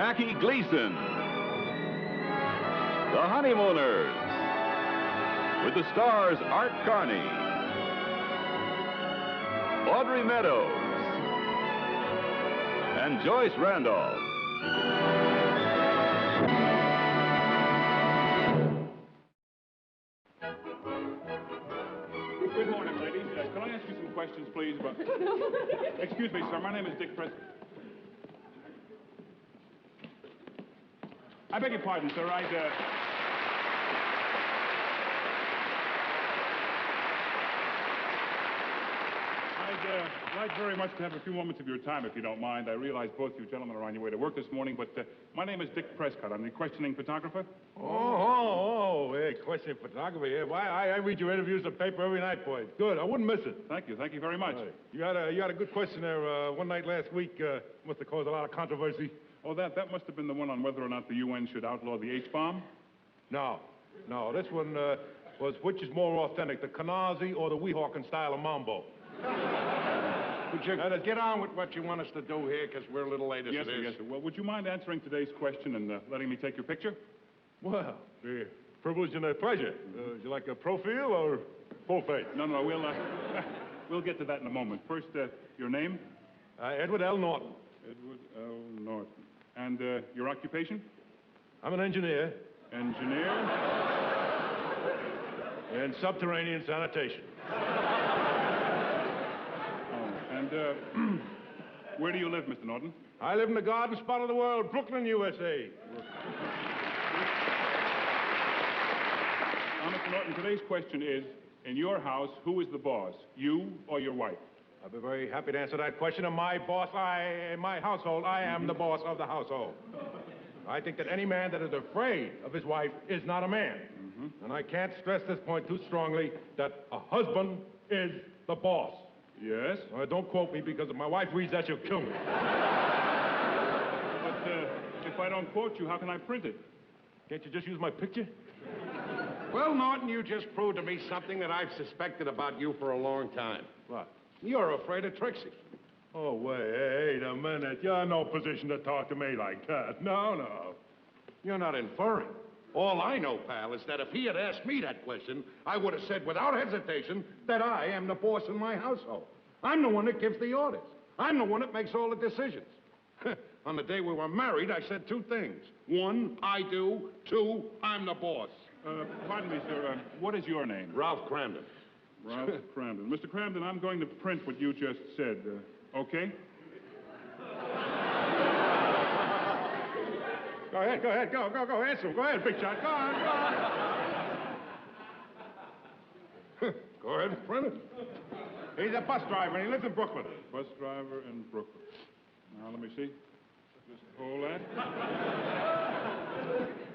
Jackie Gleason. The Honeymooners, with the stars Art Carney, Audrey Meadows, and Joyce Randolph. Good morning, ladies. Can I ask you some questions, please? Excuse me, sir. My name is Dick Prescott. I beg your pardon, sir. I'd like very much to have a few moments of your time, if you don't mind. I realize both you gentlemen are on your way to work this morning, but my name is Dick Prescott. I'm the questioning photographer. Hey, questioning photographer here. Why, I read your interviews in the paper every night, boy. Good, I wouldn't miss it. Thank you very much. Right. You had a good question there one night last week. Must have caused a lot of controversy. Oh, that must have been the one on whether or not the UN should outlaw the H-bomb? No, this one was which is more authentic, the Kanazi or the Weehawken style of Mambo? Would you get on with what you want us to do here, because we're a little late as Yes, it sir, is. yes, sir. Well, would you mind answering today's question and letting me take your picture? Well, the privilege and a pleasure. Would you like a profile or full face? No, we'll get to that in a moment. First, your name? Edward L. Norton. Edward L. Norton. And your occupation? I'm an engineer. Engineer? In subterranean sanitation. And where do you live, Mr. Norton? I live in the garden spot of the world, Brooklyn, USA. Now, Mr. Norton, today's question is, in your house, who is the boss, you or your wife? I'll be very happy to answer that question. In my household, I am the boss of the household. I think that any man that is afraid of his wife is not a man. And I can't stress this point too strongly, that a husband is the boss. Yes? Don't quote me, because if my wife reads that, she'll kill me. But if I don't quote you, how can I print it? Can't you just use my picture? Well, Norton, you just proved to me something that I've suspected about you for a long time. What? You're afraid of Trixie. Oh, wait a minute. You're in no position to talk to me like that. No. You're not inferring. All I know, pal, is that if he had asked me that question, I would have said without hesitation that I am the boss in my household. I'm the one that gives the orders. I'm the one that makes all the decisions. On the day we were married, I said two things. One, I do. Two, I'm the boss. Pardon me, sir. What is your name? Ralph Cramden. Ralph Cramden. Mr. Cramden, I'm going to print what you just said. Okay? Go ahead. Go. Answer him. Go ahead, big shot. Go on. Go ahead and print it. He's a bus driver, and he lives in Brooklyn. Bus driver in Brooklyn. Now, let me see. Just hold that.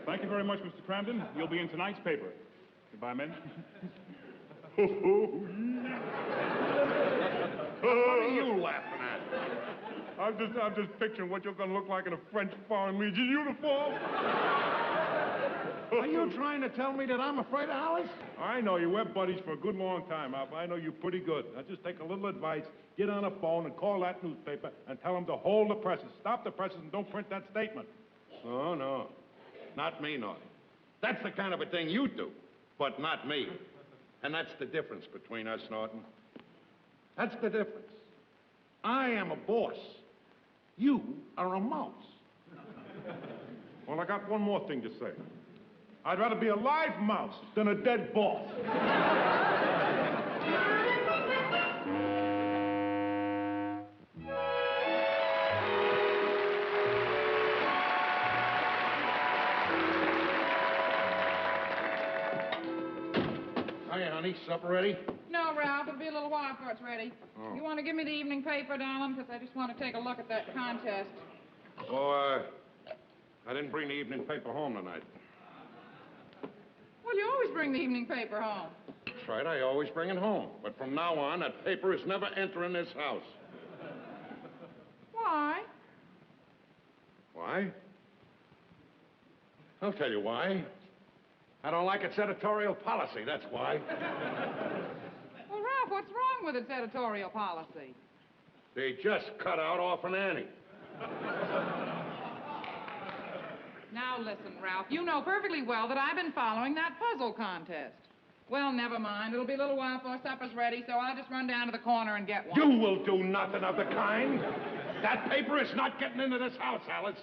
Thank you very much, Mr. Cramden. You'll be in tonight's paper. Goodbye, men. What are you laughing at? I'm just picturing what you're going to look like in a French Foreign Legion uniform. Are you trying to tell me that I'm afraid of Alice? I know you. We're buddies for a good long time, Alpha. I know you pretty good. Now, just take a little advice. Get on a phone and call that newspaper and tell them to hold the presses. Stop the presses and don't print that statement. No. Not me, Norton. That's the kind of a thing you do, but not me. And that's the difference between us, Norton. That's the difference. I am a boss. You are a mouse. Well, I got one more thing to say. I'd rather be a live mouse than a dead boss. Hiya, honey. Supper ready? No, Ralph, it'll be a little while before it's ready. Oh. You want to give me the evening paper, darling? Because I just want to take a look at that contest. Oh, I didn't bring the evening paper home tonight. Well, you always bring the evening paper home. That's right, I always bring it home. But from now on, that paper is never entering this house. Why? Why? I'll tell you why. I don't like its editorial policy, that's why. Well, Ralph, what's wrong with its editorial policy? They just cut out Orphan Annie. listen, Ralph. You know perfectly well that I've been following that puzzle contest. Well, never mind. It'll be a little while before supper's ready, so I'll just run down to the corner and get one. You will do nothing of the kind. That paper is not getting into this house, Alice.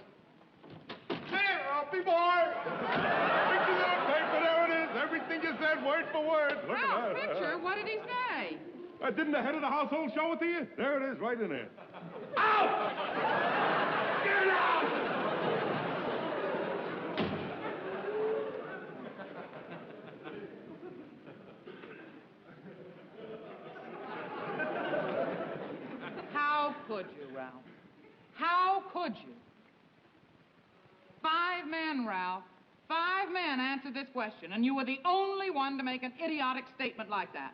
There, Ralphie boy! Picture that paper, there it is. Everything you said, word for word. Look Ralph, at that. picture? What did he say? Didn't the head of the household show it to you? There it is, right in there. Out! Get out! How could you, Ralph? How could you? 5 men, Ralph. 5 men answered this question, and you were the only one to make an idiotic statement like that.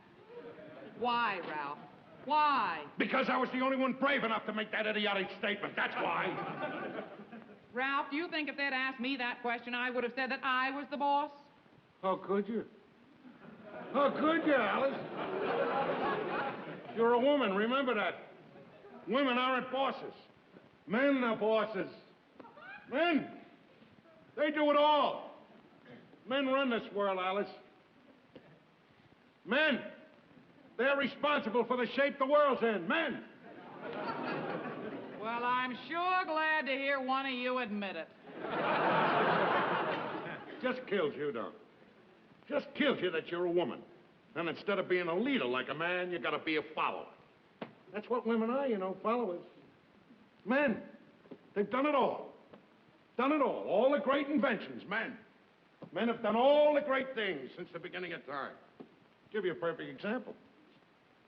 Why, Ralph? Why? Because I was the only one brave enough to make that idiotic statement. That's why. Ralph, do you think if they'd asked me that question, I would have said that I was the boss? How could you? How could you, Alice? You're a woman, remember that. Women aren't bosses. Men are bosses. Men, they do it all. Men run this world, Alice. Men, they're responsible for the shape the world's in. Men. Well, I'm sure glad to hear one of you admit it. Just kills you, don't it? Just kills you that you're a woman. And instead of being a leader like a man, you gotta be a follower. That's what women are, you know, followers. Men, they've done it all. Done it all. All the great inventions, men. Men have done all the great things since the beginning of time. Give you a perfect example.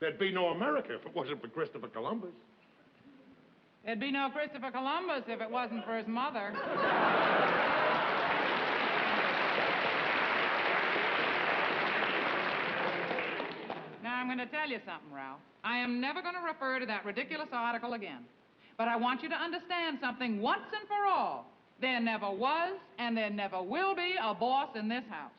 There'd be no America if it wasn't for Christopher Columbus. There'd be no Christopher Columbus if it wasn't for his mother. Now, I'm going to tell you something, Ralph. I am never going to refer to that ridiculous article again. But I want you to understand something once and for all. There never was and there never will be a boss in this house.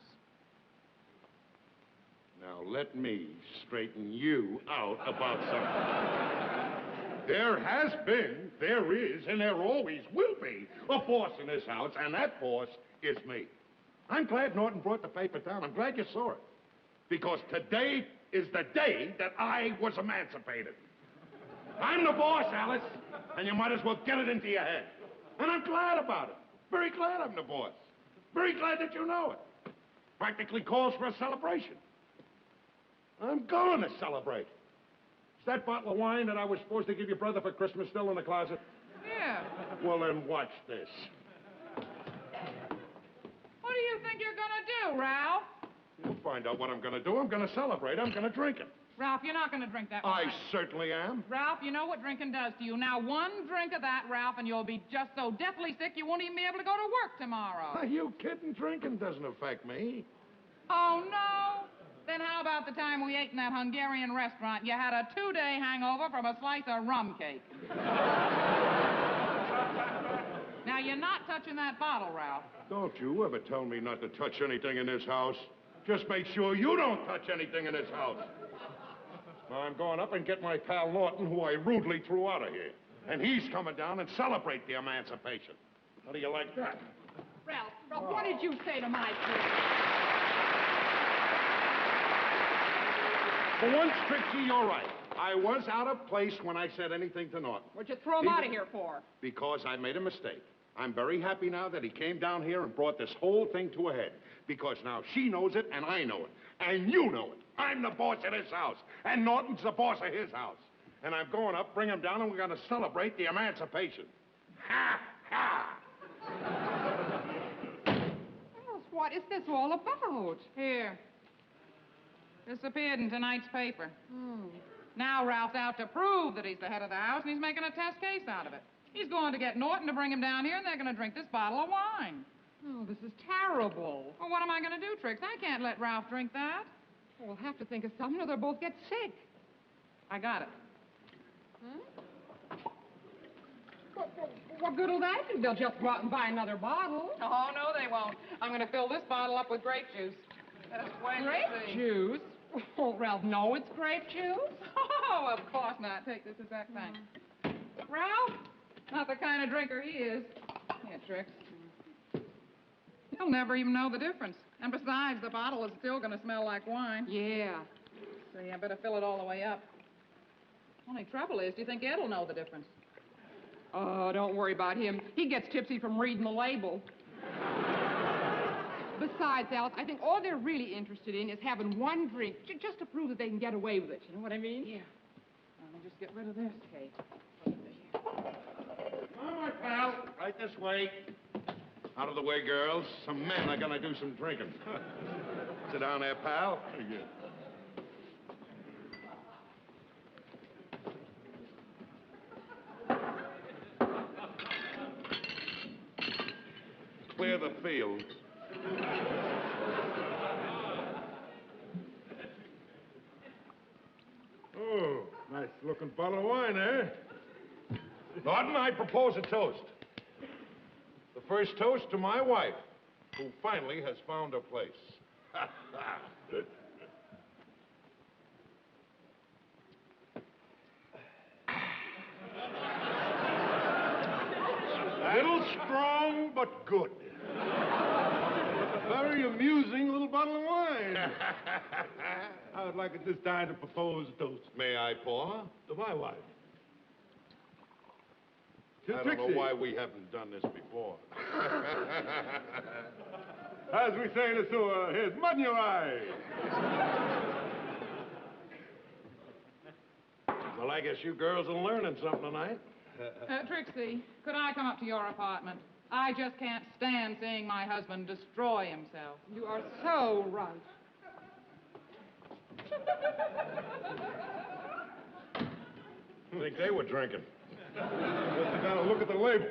Now, let me straighten you out about something. There has been, there is, and there always will be a boss in this house, and that boss is me. I'm glad Norton brought the paper down. I'm glad you saw it. Because today is the day that I was emancipated. I'm the boss, Alice, and you might as well get it into your head. And I'm glad about it. Very glad I'm the boss. Very glad that you know it. Practically calls for a celebration. I'm going to celebrate. Is that bottle of wine that I was supposed to give your brother for Christmas still in the closet? Yeah. Well, then watch this. What do you think you're going to do, Ralph? You'll find out what I'm going to do. I'm going to celebrate. I'm going to drink it. Ralph, you're not going to drink that wine. I certainly am. Ralph, you know what drinking does to you. Now, one drink of that, Ralph, and you'll be just so deathly sick you won't even be able to go to work tomorrow. Are you kidding? Drinking doesn't affect me. Oh, no? Then how about the time we ate in that Hungarian restaurant? You had a 2-day hangover from a slice of rum cake. Now, you're not touching that bottle, Ralph. Don't you ever tell me not to touch anything in this house. Just make sure you don't touch anything in this house. Now, I'm going up and get my pal Norton, who I rudely threw out of here. And he's coming down and celebrate the emancipation. How do you like that? Ralph, what did you say to my kid? For once, Trixie, you're right. I was out of place when I said anything to Norton. What'd you throw him out of here for? Because I made a mistake. I'm very happy now that he came down here and brought this whole thing to a head. Because now she knows it and I know it. And you know it. I'm the boss of this house. And Norton's the boss of his house. And I'm going up, bring him down, and we're going to celebrate the emancipation. Ha! Ha! Well, what is this all about? Here. This appeared in tonight's paper. Now Ralph's out to prove that he's the head of the house, and he's making a test case out of it. He's going to get Norton to bring him down here, and they're going to drink this bottle of wine. Oh, this is terrible. Well, what am I going to do, Trix? I can't let Ralph drink that. We'll have to think of something or they'll both get sick. I got it. What good will that do? They'll just go out and buy another bottle. Oh, no, they won't. I'm going to fill this bottle up with grape juice. Just wait and Grape see. juice? Oh, Ralph, no, it's grape juice. Oh, of course not. Take this exact thing. Ralph? Not the kind of drinker he is. Here, Trix. He'll never even know the difference. And besides, the bottle is still going to smell like wine. Yeah. So I better fill it all the way up. Only trouble is, do you think Ed'll know the difference? Oh, don't worry about him. He gets tipsy from reading the label. Besides, Alice, I think all they're really interested in is having one drink, just to prove that they can get away with it. You know what I mean? Yeah. Let me just get rid of this. Okay. All right, pal. Right this way. Out of the way, girls. Some men are gonna do some drinking. Sit down there, pal. Clear the field. Oh, nice looking bottle of wine, eh? Norton, I propose a toast. The first toast to my wife, who finally has found her place. Little strong, but good. Very amusing little bottle of wine. I would like at this time to propose a toast May I pour? to my wife. To I don't know Trixie. why we haven't done this before. As we say in the sewer, here's mud in your eye. Well, I guess you girls are learning something tonight. Trixie, could I come up to your apartment? I just can't stand seeing my husband destroy himself. You are so right. I think they were drinking. You gotta look at the label.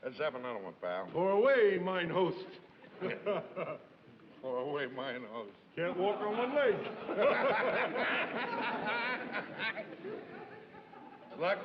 Let's have another one, pal. Pour away, mine host. Pour away mine host. Can't walk on one leg. Luck?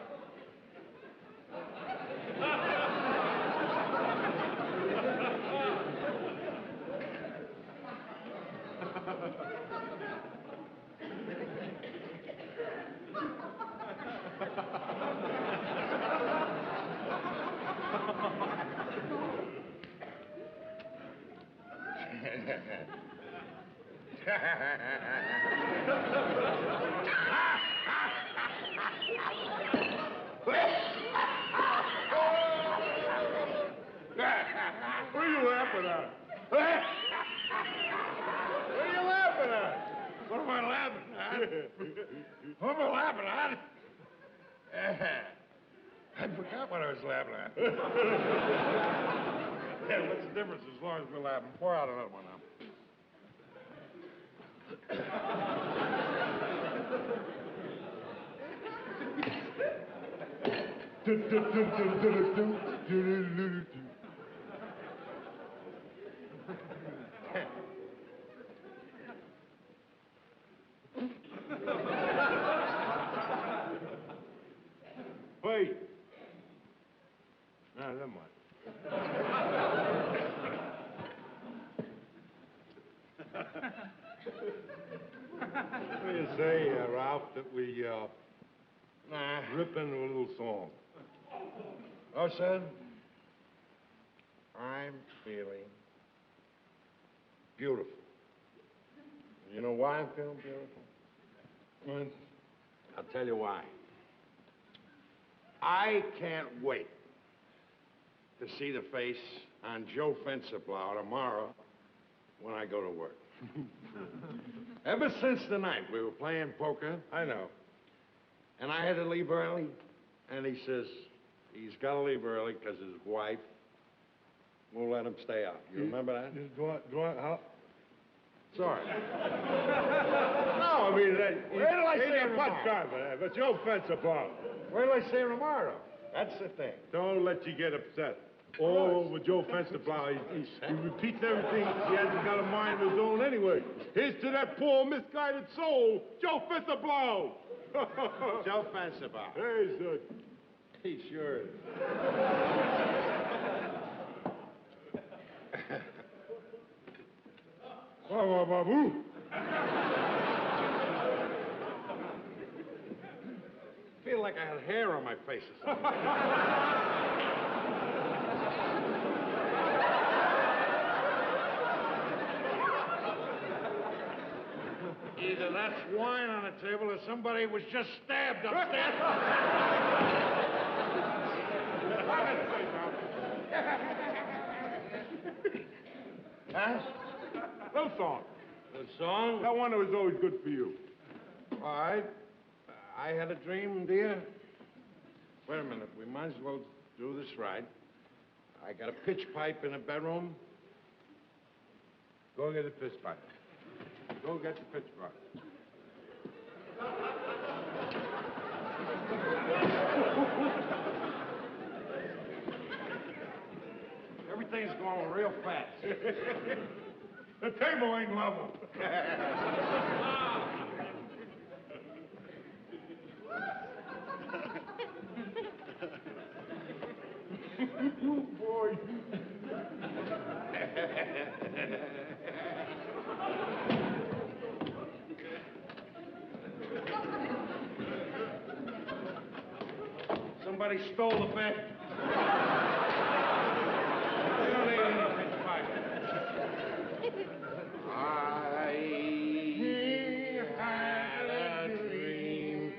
What are you laughing at? What are you laughing at? What am I laughing at? What am I laughing at? I forgot what I was laughing at. Yeah, what's the difference as long as we're laughing? Pour out another one now. Wait. No, never mind. What do you say, Ralph, that we rip into a little song? Oh, son, I'm feeling beautiful. You know why I'm feeling beautiful? I'll tell you why. I can't wait to see the face on Joe Fencerblower tomorrow when I go to work. Ever since the night we were playing poker, I know. and I had to leave early, and he says he's got to leave early because his wife won't let him stay out. You remember that? How? Sorry. No, I mean, Where did I say it bus tomorrow? driver, but your fence apart. Where do I say tomorrow? That's the thing. Don't let you get upset. Oh, with Joe Fencerblower, he repeats everything. He hasn't got a mind of his own anyway. Here's to that poor, misguided soul, Joe Fencerblower. Joe Fencerblower. Hey, son. He sure is. Ba-ba-ba-boo. I feel like I had hair on my face or something. either that's wine on the table or somebody was just stabbed upstairs. Huh? Little song. The song? That one that was always good for you. All right. I had a dream, dear. Wait a minute. We might as well do this right. I got a pitch pipe in the bedroom. Go get the pitch pipe. Go get the pitch pipe. Everything's going real fast. The table ain't level. Boy. Somebody stole the bed. You don't need any pitch pipe. I had a dream,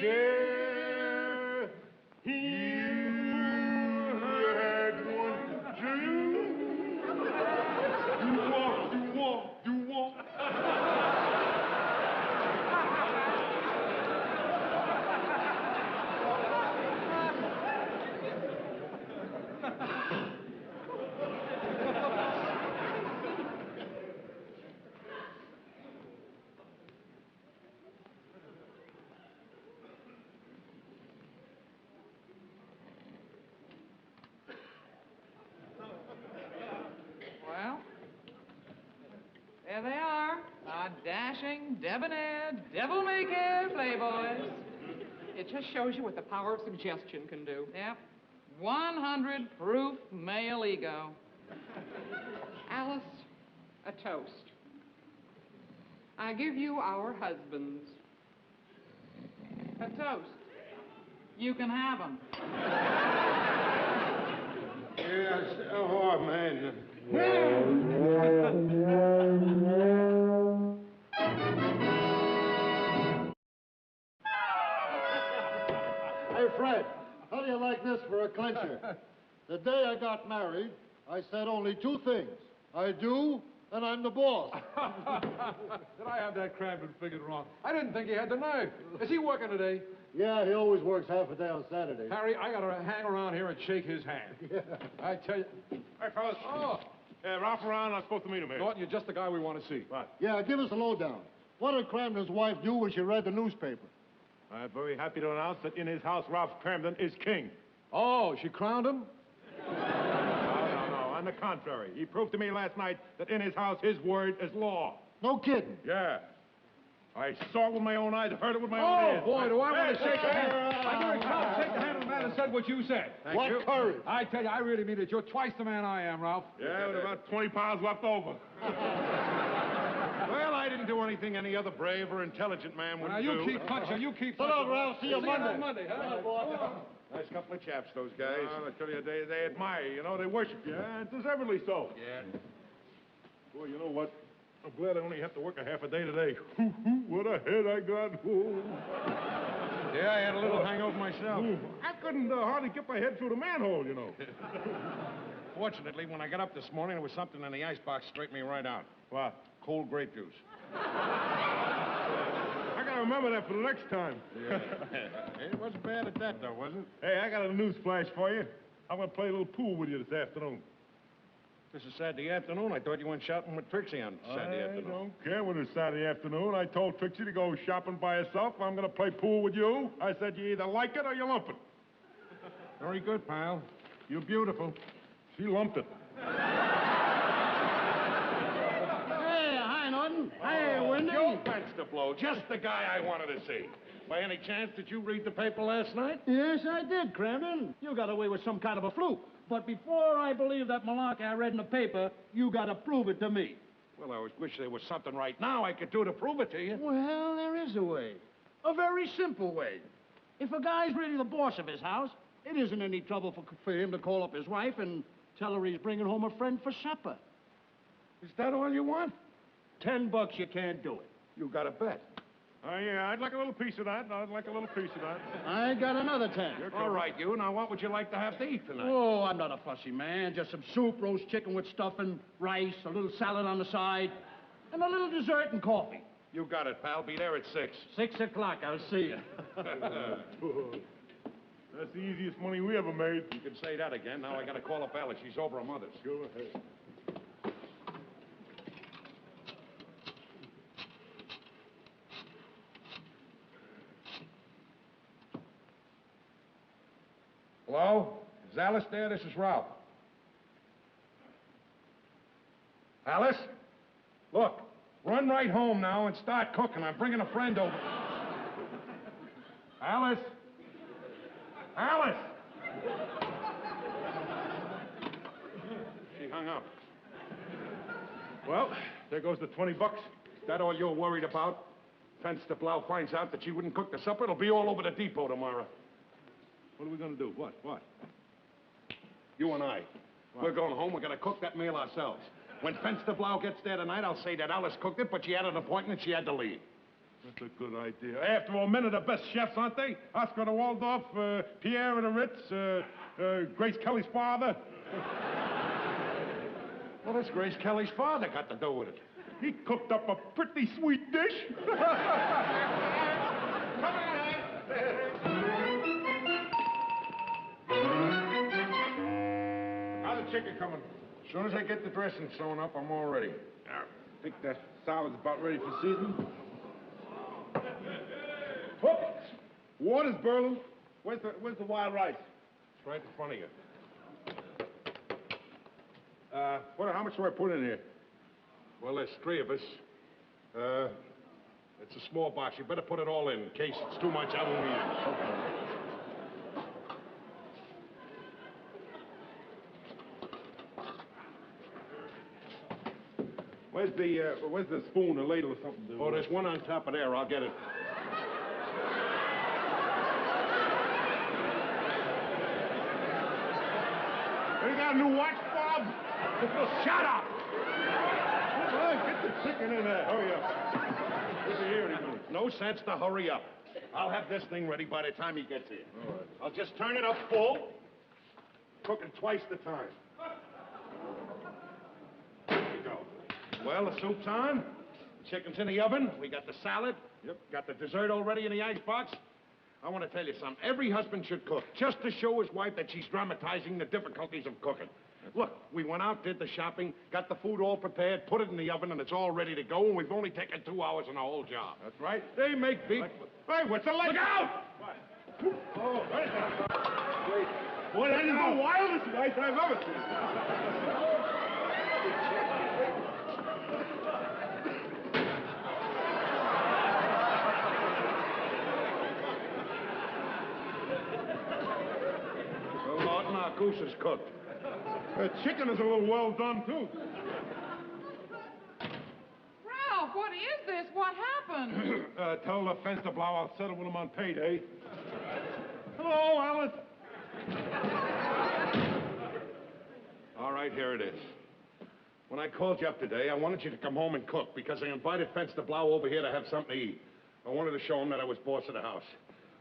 dear. You had one dream. You walk. Well, there they are, our dashing, debonair, devil-may-care playboys. It just shows you what the power of suggestion can do. Yep, 100 proof male ego. Alice, a toast. I give you our husbands. A toast. You can have them. Yes. Oh, man. Hey, Fred, how do you like this for a clincher? The day I got married, I said only two things. I do, and I'm the boss. Did I have that Crampton figured wrong? I didn't think he had the nerve. Is he working today? Yeah, he always works half a day on Saturday. Harry, I gotta hang around here and shake his hand. Yeah. I tell you. Hey, fellas. Oh, Ralph around. I'm supposed to meet him here. Norton, you're just the guy we want to see. What? Yeah, give us a lowdown. What did Cramden's wife do when she read the newspaper? I'm very happy to announce that in his house, Ralph Cramden is king. Oh, she crowned him? No. On the contrary. He proved to me last night that in his house, his word is law. No kidding. Yeah. I saw it with my own eyes, heard it with my own ears. Oh, boy, do I want to Hey, shake the hand. I'm going to come shake the hand of the man that said what you said. What courage. I tell you, I really mean it. You're twice the man I am, Ralph. Yeah, with about 20 pounds left over. Well, I didn't do anything any other brave or intelligent man would Now, do. you keep punching. You keep So punching. long, Ralph. See you Monday. on Monday, huh? Nice couple of chaps, those guys. Well, I tell you, they admire you, they worship you, and deservedly so. Yeah. Boy, you know what? I'm glad I only have to work a half a day today. What a head I got. Yeah, I had a little hangover myself. I couldn't hardly get my head through the manhole, Fortunately, when I got up this morning, there was something in the icebox straightened me right out. What? Cold grape juice. I gotta remember that for the next time. Yeah. It wasn't bad at that, though, was it? Hey, I got a news flash for you. I'm gonna play a little pool with you this afternoon. This is Saturday afternoon. I thought you went shopping with Trixie on Saturday afternoon. I don't care when it's Saturday afternoon. I told Trixie to go shopping by herself. I'm gonna play pool with you. I said you either like it or you lump it. Very good, pal. You're beautiful. She lumped it. Hey, hi, Norton. Hey, Wendy. Joe Benstable, just the guy I wanted to see. By any chance, did you read the paper last night? Yes, I did, Cramden. You got away with some kind of a fluke. But before I believe that malarkey I read in the paper, you got to prove it to me. Well, I wish there was something right now I could do to prove it to you. Well, there is a way. A very simple way. If a guy's really the boss of his house, it isn't any trouble for him to call up his wife and tell her he's bringing home a friend for supper. Is that all you want? $10 you can't do it. You got a bet. Yeah, I'd like a little piece of that. I'd like a little piece of that. I got another 10. All right, you. Now, what would you like to have to eat tonight? Oh, I'm not a fussy man. Just some soup, roast chicken with stuffing, rice, a little salad on the side, and a little dessert and coffee. You got it, pal. Be there at 6. 6 o'clock. I'll see you. That's the easiest money we ever made. You can say that again. Now I got to call up Alice. She's over her mother's. Go ahead. Hello? Is Alice there? This is Ralph. Alice? Look, run right home now and start cooking. I'm bringing a friend over. Alice? Alice! She hung up. Well, there goes the 20 bucks. Is that all you're worried about? Fence de Blau finds out that she wouldn't cook the supper, it'll be all over the depot tomorrow. What are we going to do? What? You and I. We're going home. We're going to cook that meal ourselves. When Fence de Blau gets there tonight, I'll say that Alice cooked it, but she had an appointment. She had to leave. That's a good idea. After all, men are the best chefs, aren't they? Oscar de Waldorf, Pierre and the Ritz, Grace Kelly's father. What has Grace Kelly's father got to do with it? He cooked up a pretty sweet dish. How's the chicken coming? As soon as I get the dressing sewn up, I'm all ready. I think the salad's about ready for season. Whoop! Water's boiling. Where's the wild rice? It's right in front of you. How much do I put in here? Well, there's 3 of us. It's a small box. You better put it all in case it's too much. I won't eat it. Where's the spoon, or ladle, or something? Oh, there's one on top of there. I'll get it. You got a new watch, Bob? Shut up! All right, get the chicken in there. Hurry up. Good to hear it. No sense to hurry up. I'll have this thing ready by the time he gets here. All right. I'll just turn it up full. Cook it twice the time. There you go. Well, the soup's on. The chicken's in the oven. We got the salad. Yep. Got the dessert already in the icebox. I want to tell you something. Every husband should cook, just to show his wife that she's dramatizing the difficulties of cooking. Look, we went out, did the shopping, got the food all prepared, put it in the oven, and it's all ready to go, and we've only taken 2 hours on the whole job. That's right. They make beef. Hey, what's the leg? Look out! Oh, right. Boy, that is the wildest rice I've ever seen. Well, Martin, our goose is cooked. The chicken is a little well done, too. Ralph, what is this? What happened? Tell the fence to blow. I'll settle with him on payday. Hello, Alice. All right, here it is. When I called you up today, I wanted you to come home and cook because I invited Fence to Blau over here to have something to eat. I wanted to show him that I was boss of the house.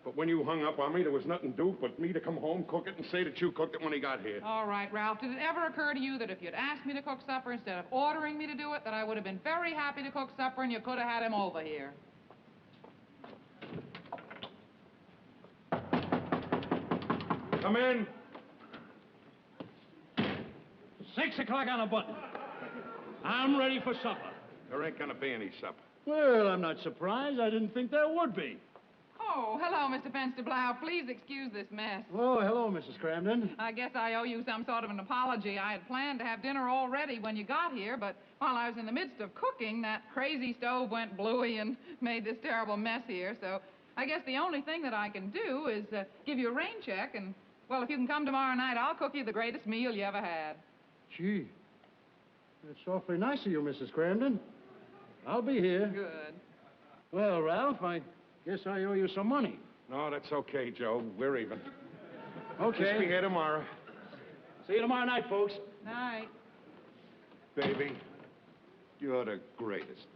But when you hung up on me, there was nothing to do but me to come home, cook it, and say that you cooked it when he got here. All right, Ralph, did it ever occur to you that if you'd asked me to cook supper instead of ordering me to do it, that I would have been very happy to cook supper and you could have had him over here? Come in. 6 o'clock on a button. I'm ready for supper. There ain't gonna be any supper. Well, I'm not surprised. I didn't think there would be. Oh, hello, Mr. Fence de Blau. Please excuse this mess. Oh, hello, Mrs. Cramden. I guess I owe you some sort of an apology. I had planned to have dinner all ready when you got here, but while I was in the midst of cooking, that crazy stove went blooey and made this terrible mess here. So I guess the only thing that I can do is give you a rain check, and, well, if you can come tomorrow night, I'll cook you the greatest meal you ever had. Gee, that's awfully nice of you, Mrs. Cramden. I'll be here. Good. Well, Ralph, I guess I owe you some money. No, that's okay, Joe. We're even. Okay. Just be here tomorrow. See you tomorrow night, folks. Night. Baby, you're the greatest.